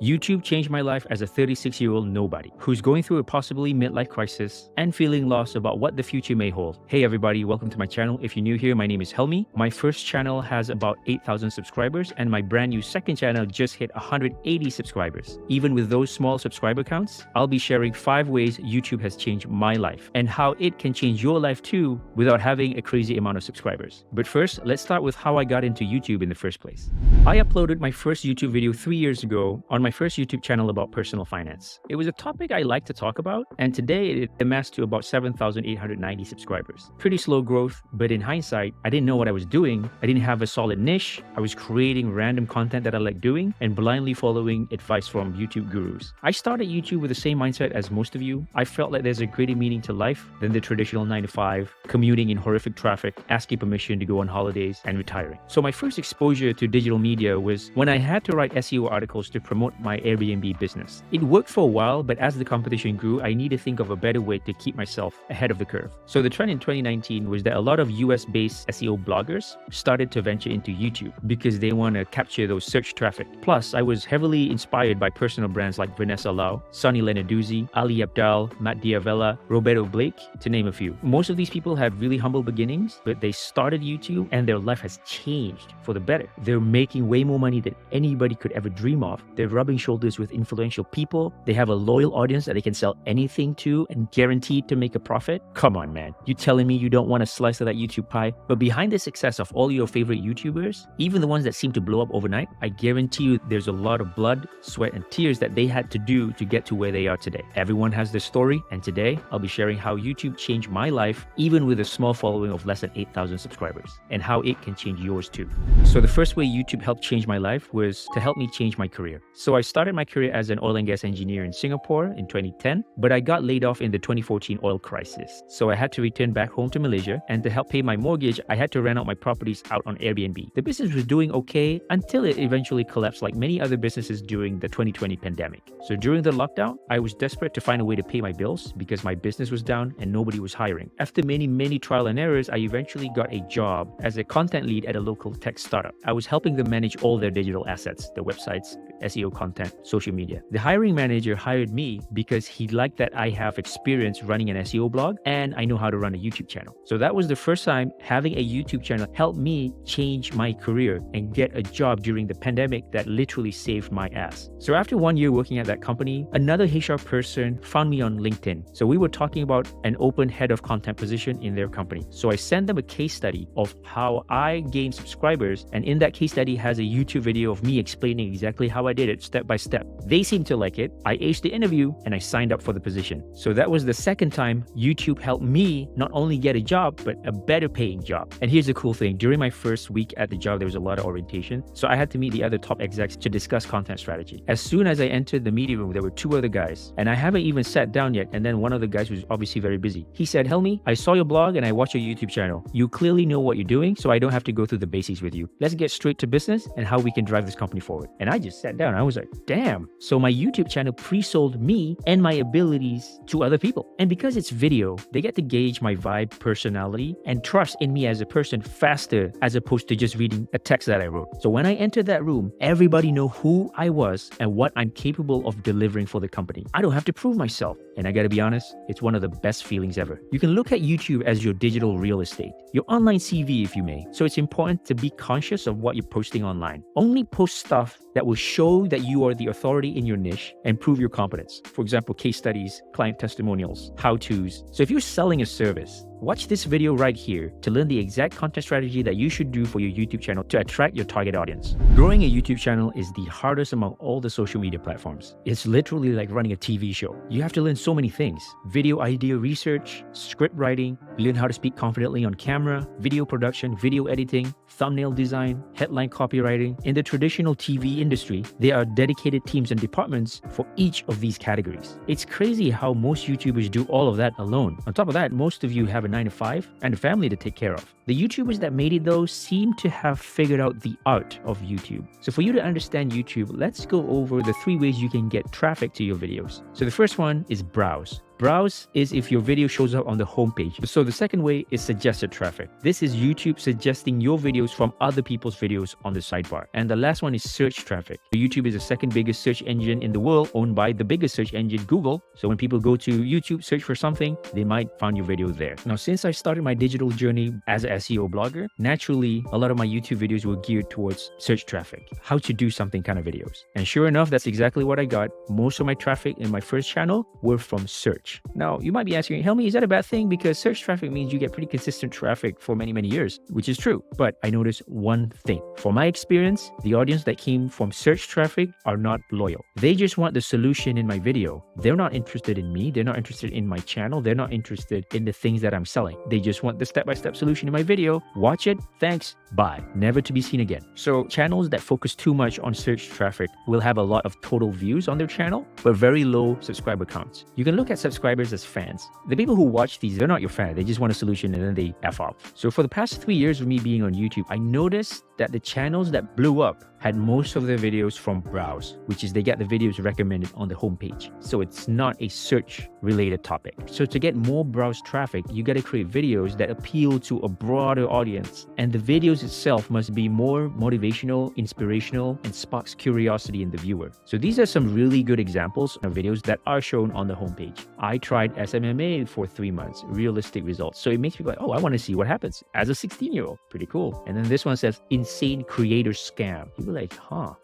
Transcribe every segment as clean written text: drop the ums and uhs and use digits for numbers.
YouTube changed my life as a 36-year-old nobody who's going through a possibly midlife crisis and feeling lost about what the future may hold. Hey everybody, welcome to my channel. If you're new here, my name is Helmi. My first channel has about 8,000 subscribers and my brand new second channel just hit 180 subscribers. Even with those small subscriber counts, I'll be sharing 5 ways YouTube has changed my life and how it can change your life too without having a crazy amount of subscribers. But first, let's start with how I got into YouTube in the first place. I uploaded my first YouTube video 3 years ago on my first YouTube channel about personal finance. It was a topic I like to talk about, and today it amassed to about 7,890 subscribers. Pretty slow growth, but in hindsight, I didn't know what I was doing. I didn't have a solid niche. I was creating random content that I like doing and blindly following advice from YouTube gurus. I started YouTube with the same mindset as most of you. I felt like there's a greater meaning to life than the traditional 9 to 5, commuting in horrific traffic, asking permission to go on holidays, and retiring. So my first exposure to digital media was when I had to write SEO articles to promote my Airbnb business. It worked for a while, but as the competition grew, I needed to think of a better way to keep myself ahead of the curve. So the trend in 2019 was that a lot of US-based SEO bloggers started to venture into YouTube because they want to capture those search traffic. Plus, I was heavily inspired by personal brands like Vanessa Lau, Sonny Lenarduzzi, Ali Abdal, Matt Diavella, Roberto Blake, to name a few. Most of these people had really humble beginnings, but they started YouTube and their life has changed for the better. They're making way more money than anybody could ever dream of. They're rubbing shoulders with influential people. They have a loyal audience that they can sell anything to and guaranteed to make a profit. Come on, man. You telling me you don't want a slice of that YouTube pie? But behind the success of all your favorite YouTubers, even the ones that seem to blow up overnight, I guarantee you there's a lot of blood, sweat, and tears that they had to do to get to where they are today. Everyone has their story, and today I'll be sharing how YouTube changed my life, even with a small following of less than 8,000 subscribers, and how it can change yours too. So the first way YouTube helped change my life was to help me change my career. So I started my career as an oil and gas engineer in Singapore in 2010, but I got laid off in the 2014 oil crisis. So I had to return back home to Malaysia, and to help pay my mortgage, I had to rent out my properties out on Airbnb. The business was doing okay until it eventually collapsed like many other businesses during the 2020 pandemic. So during the lockdown, I was desperate to find a way to pay my bills because my business was down and nobody was hiring. After many trial and errors, I eventually got a job as a content lead at a local tech startup. I was helping them manage all their digital assets, their websites, SEO content, social media. The hiring manager hired me because he liked that I have experience running an SEO blog and I know how to run a YouTube channel. So that was the first time having a YouTube channel helped me change my career and get a job during the pandemic that literally saved my ass. So after 1 year working at that company, another HR person found me on LinkedIn. So we were talking about an open head of content position in their company. So I sent them a case study of how I gained subscribers, and in that case study has a YouTube video of me explaining exactly how I did it step by step. They seemed to like it. I aced the interview and I signed up for the position. So that was the second time YouTube helped me not only get a job, but a better paying job. And here's the cool thing. During my first week at the job, there was a lot of orientation. So I had to meet the other top execs to discuss content strategy. As soon as I entered the meeting room, there were 2 other guys and I haven't even sat down yet. And then one of the guys was obviously very busy. He said, "Helmi, I saw your blog and I watched your YouTube channel. You clearly know what you're doing, so I don't have to go through the basics with you. Let's get straight to business and how we can drive this company forward." And I just sat down. I was like, damn. So my YouTube channel pre-sold me and my abilities to other people. And because it's video, they get to gauge my vibe, personality, and trust in me as a person faster as opposed to just reading a text that I wrote. So when I entered that room, everybody knew who I was and what I'm capable of delivering for the company. I don't have to prove myself. And I gotta be honest, it's one of the best feelings ever. You can look at YouTube as your digital real estate, your online CV if you may. So it's important to be conscious of what you're posting online. Only post stuff that will show that you are the authority in your niche and prove your competence. For example, case studies, client testimonials, how-tos. So if you're selling a service, watch this video right here to learn the exact content strategy that you should do for your YouTube channel to attract your target audience. Growing a YouTube channel is the hardest among all the social media platforms. It's literally like running a TV show. You have to learn so many things: video idea research, script writing, learn how to speak confidently on camera, video production, video editing, thumbnail design, headline copywriting. In the traditional TV industry, there are dedicated teams and departments for each of these categories. It's crazy how most YouTubers do all of that alone. On top of that, most of you have a 9 to 5 and a family to take care of. The YouTubers that made it though seem to have figured out the art of YouTube. So for you to understand YouTube, let's go over the 3 ways you can get traffic to your videos. So the first one is browse. Browse is if your video shows up on the homepage. So the second way is suggested traffic. This is YouTube suggesting your videos from other people's videos on the sidebar. And the last one is search traffic. YouTube is the second biggest search engine in the world, owned by the biggest search engine, Google. So when people go to YouTube, search for something, they might find your video there. Now, since I started my digital journey as an SEO blogger, naturally, a lot of my YouTube videos were geared towards search traffic, how to do something kind of videos. And sure enough, that's exactly what I got. Most of my traffic in my first channel were from search. Now, you might be asking, Helmi, is that a bad thing? Because search traffic means you get pretty consistent traffic for many, many years, which is true. But I noticed one thing. From my experience, the audience that came from search traffic are not loyal. They just want the solution in my video. They're not interested in me. They're not interested in my channel. They're not interested in the things that I'm selling. They just want the step-by-step solution in my video. Watch it. Thanks. Bye. Never to be seen again. So channels that focus too much on search traffic will have a lot of total views on their channel, but very low subscriber counts. You can look at subscribers as fans. The people who watch these, they're not your fan. They just want a solution and then they F off. So for the past 3 years of me being on YouTube, I noticed that the channels that blew up had most of their videos from browse, which is they get the videos recommended on the homepage. So it's not a search related topic. So to get more browse traffic, you got to create videos that appeal to a broader audience. And the videos itself must be more motivational, inspirational, and sparks curiosity in the viewer. So these are some really good examples of videos that are shown on the homepage. I tried SMMA for 3 months, realistic results. So it makes me go, oh, I want to see what happens as a 16-year-old. Pretty cool. And then this one says insane creator scam. People are like,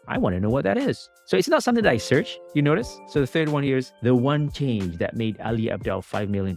I want to know what that is. So it's not something that I search, you notice? So the third one here is the one change that made Ali Abdaal $5 million.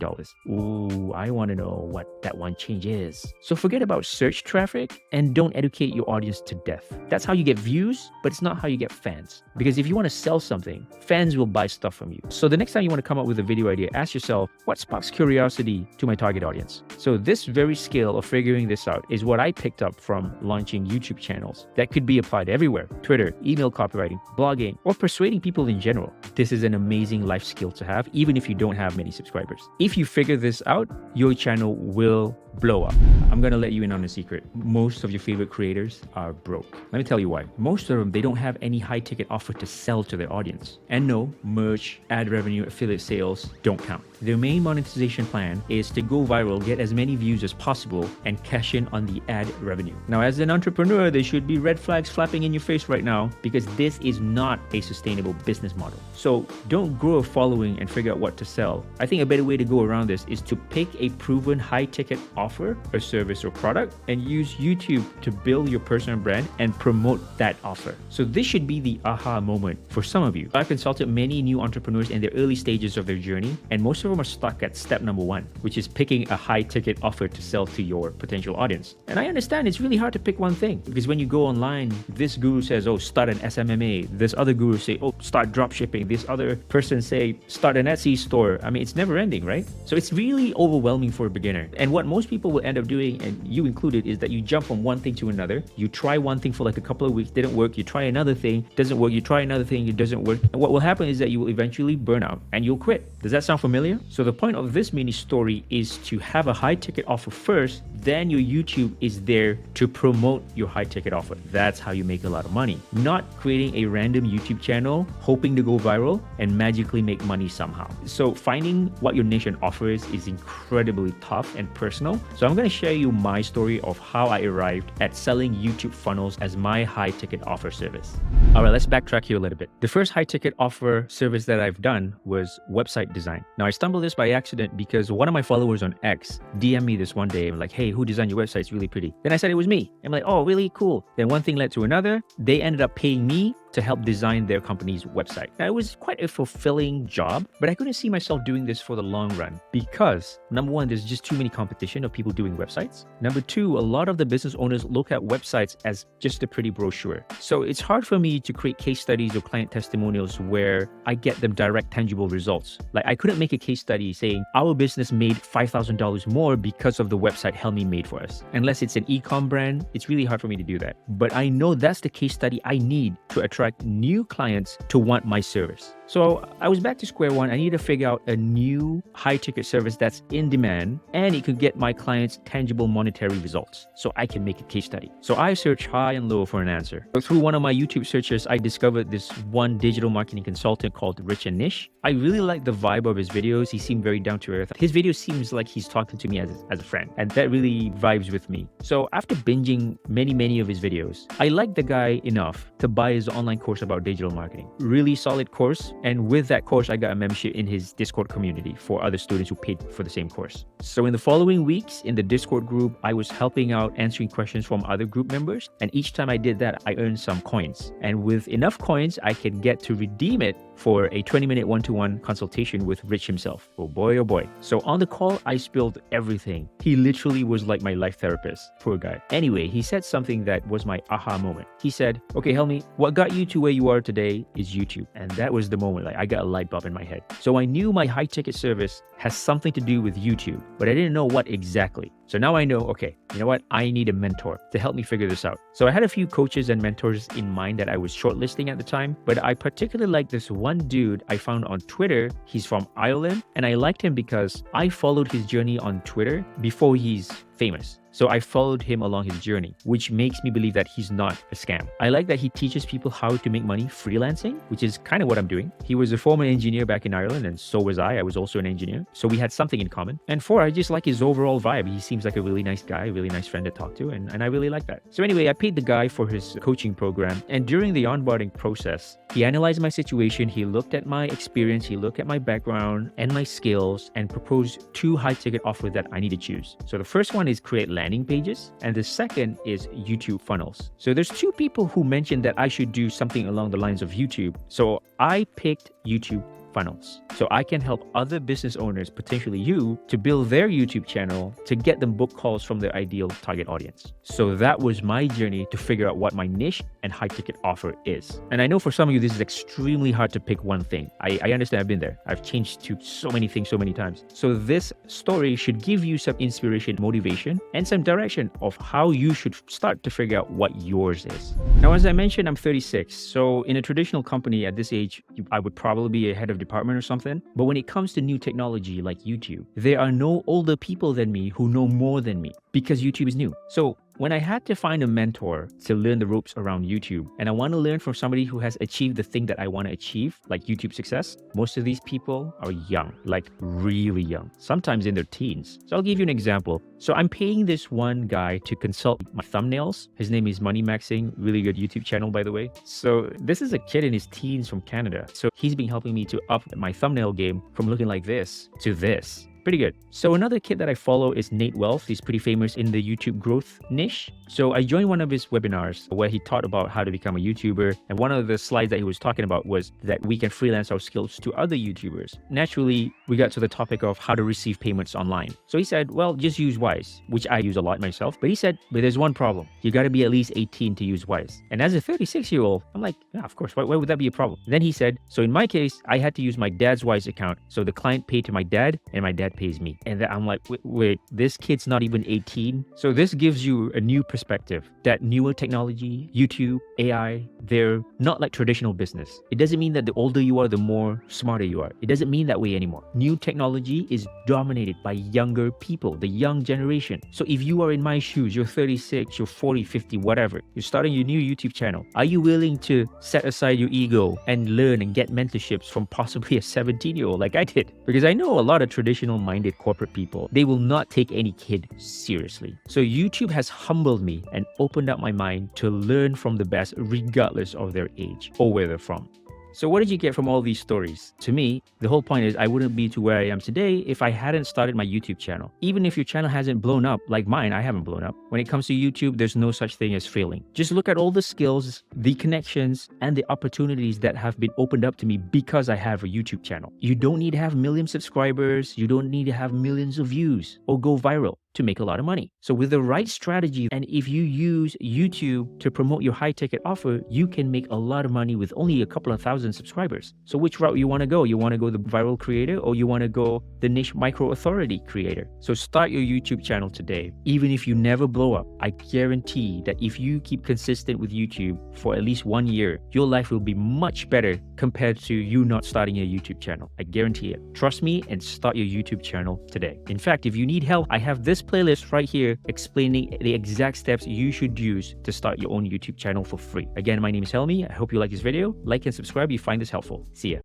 Ooh, I want to know what that one change is. So forget about search traffic and don't educate your audience to death. That's how you get views, but it's not how you get fans. Because if you want to sell something, fans will buy stuff from you. So the next time you want to come up with a video idea, ask yourself, what sparks curiosity to my target audience? So this very skill of figuring this out is what I picked up from launching YouTube channels that could be applied everywhere: Twitter, email copywriting, blogging, or persuading people in general. This is an amazing life skill to have, even if you don't have many subscribers. If you figure this out, your channel will blow up. I'm gonna let you in on a secret. Most of your favorite creators are broke. Let me tell you why. Most of them, they don't have any high ticket offer to sell to their audience. And no, merch, ad revenue, affiliate sales don't count. Their main monetization plan is to go viral, get as many views as possible, and cash in on the ad revenue. Now, as an entrepreneur, there should be red flags flapping in your face right now, because this is not a sustainable business model. So don't grow a following and figure out what to sell. I think a better way to go around this is to pick a proven high ticket offer, a service or product, and use YouTube to build your personal brand and promote that offer. So this should be the aha moment for some of you. I've consulted many new entrepreneurs in the early stages of their journey, and most of them are stuck at step number 1, which is picking a high ticket offer to sell to your potential audience. And I understand it's really hard to pick one thing, because when you go online, this guru says, oh, start an SMMA. This other guru say, oh, start drop shipping. This other person say, start an Etsy store. I mean, it's never ending, right? So it's really overwhelming for a beginner. And what most people will end up doing, and you included, is that you jump from one thing to another. You try one thing for like a couple of weeks, didn't work. You try another thing, doesn't work. You try another thing, it doesn't work. And what will happen is that you will eventually burn out and you'll quit. Does that sound familiar? So the point of this mini story is to have a high ticket offer first, then your YouTube is there to promote your high ticket offer. That's how you make a lot of money. Not creating a random YouTube channel, hoping to go viral and magically make money somehow. So finding what your niche and offer is incredibly tough and personal. So I'm going to share you my story of how I arrived at selling YouTube funnels as my high ticket offer service. All right, let's backtrack here a little bit. The first high ticket offer service that I've done was website design. Now I stumbled this by accident because one of my followers on X DM'd me this one day and like, hey, who designed your website? It's really pretty. Then I said it was me. I'm like, oh, really cool. Then one thing led to another. They ended up paying me to help design their company's website. Now, it was quite a fulfilling job, but I couldn't see myself doing this for the long run because number one, there's just too many competition of people doing websites. Number two, a lot of the business owners look at websites as just a pretty brochure. So it's hard for me to create case studies or client testimonials where I get them direct, tangible results. Like I couldn't make a case study saying our business made $5,000 more because of the website Helmi made for us. Unless it's an e-com brand, it's really hard for me to do that. But I know that's the case study I need to attract attract new clients to want my service. So I was back to square one. I needed to figure out a new high-ticket service that's in demand and it could get my clients tangible monetary results so I can make a case study. So I searched high and low for an answer. So through one of my YouTube searches, I discovered this one digital marketing consultant called Rich and Nish. I really liked the vibe of his videos. He seemed very down to earth. His video seems like he's talking to me as a friend, and that really vibes with me. So after binging many of his videos, I liked the guy enough to buy his online course about digital marketing. Really solid course. And with that course, I got a membership in his Discord community for other students who paid for the same course. So in the following weeks in the Discord group, I was helping out answering questions from other group members. And each time I did that, I earned some coins. And with enough coins, I could get to redeem it for a 20-minute one-to-one consultation with Rich himself. Oh boy, oh boy. So on the call, I spilled everything. He literally was like my life therapist. Poor guy. Anyway, he said something that was my aha moment. He said, okay, Helmi, what got you to where you are today is YouTube. And that was the moment, like I got a light bulb in my head. So I knew my high ticket service has something to do with YouTube, but I didn't know what exactly. So now I know, okay, you know what? I need a mentor to help me figure this out. So I had a few coaches and mentors in mind that I was shortlisting at the time, but I particularly liked this one dude I found on Twitter. He's from Ireland, and I liked him because I followed his journey on Twitter before he's famous. So I followed him along his journey, which makes me believe that he's not a scam. I like that he teaches people how to make money freelancing, which is kind of what I'm doing. He was a former engineer back in Ireland, and so was I. I was also an engineer. So we had something in common. And four, I just like his overall vibe. He seems like a really nice guy, a really nice friend to talk to, and I really like that. So anyway, I paid the guy for his coaching program, and during the onboarding process, he analyzed my situation, he looked at my experience, he looked at my background and my skills, and proposed two high-ticket offers that I need to choose. So the first one is create landing pages, and the second is YouTube funnels. So there's two people who mentioned that I should do something along the lines of YouTube. So I picked YouTube funnels. So I can help other business owners, potentially you, to build their YouTube channel to get them book calls from their ideal target audience. So that was my journey to figure out what my niche and high ticket offer is. And I know for some of you, this is extremely hard to pick one thing. I understand, I've been there. I've changed to so many things so many times. So this story should give you some inspiration, motivation, and some direction of how you should start to figure out what yours is. Now, as I mentioned, I'm 36. So in a traditional company at this age, I would probably be a head of department or something. But when it comes to new technology like YouTube, there are no older people than me who know more than me because YouTube is new. So when I had to find a mentor to learn the ropes around YouTube, and I want to learn from somebody who has achieved the thing that I want to achieve, like YouTube success, most of these people are young, like really young, sometimes in their teens. So I'll give you an example. So I'm paying this one guy to consult my thumbnails. His name is Money Maxing, really good YouTube channel, by the way. So this is a kid in his teens from Canada. So he's been helping me to up my thumbnail game from looking like this to this. Pretty good. So another kid that I follow is Nate Wealth. He's pretty famous in the YouTube growth niche. So I joined one of his webinars where he taught about how to become a YouTuber. And one of the slides that he was talking about was that we can freelance our skills to other YouTubers. Naturally, we got to the topic of how to receive payments online. So he said, well, just use Wise, which I use a lot myself. But he said, but there's one problem. You got to be at least 18 to use Wise. And as a 36-year-old, I'm like, yeah, of course. Why would that be a problem? Then he said, so in my case, I had to use my dad's Wise account. So the client paid to my dad and my dad pays me. And then I'm like, wait, this kid's not even 18. So this gives you a new perspective that newer technology, YouTube, AI, they're not like traditional business. It doesn't mean that the older you are, the more smarter you are. It doesn't mean that way anymore. New technology is dominated by younger people, the young generation. So if you are in my shoes, you're 36, you're 40, 50, whatever, you're starting your new YouTube channel. Are you willing to set aside your ego and learn and get mentorships from possibly a 17-year-old like I did? Because I know a lot of traditional-minded corporate people, they will not take any kid seriously. So YouTube has humbled me and opened up my mind to learn from the best regardless of their age or where they're from. So what did you get from all these stories? To me, the whole point is I wouldn't be to where I am today if I hadn't started my YouTube channel. Even if your channel hasn't blown up like mine, I haven't blown up. When it comes to YouTube, there's no such thing as failing. Just look at all the skills, the connections, and the opportunities that have been opened up to me because I have a YouTube channel. You don't need to have million subscribers. You don't need to have millions of views or go viral. to make a lot of money. So with the right strategy, and if you use YouTube to promote your high ticket offer, you can make a lot of money with only a couple of thousand subscribers. So which route you want to go? You want to go the viral creator, or you want to go the niche micro authority creator? So start your YouTube channel today. Even if you never blow up, I guarantee that if you keep consistent with YouTube for at least 1 year, your life will be much better compared to you not starting a YouTube channel. I guarantee it. Trust me and start your YouTube channel today. In fact, if you need help, I have this playlist right here explaining the exact steps you should use to start your own YouTube channel for free. Again, my name is Helmi. I hope you like this video. Like and subscribe if you find this helpful. See ya.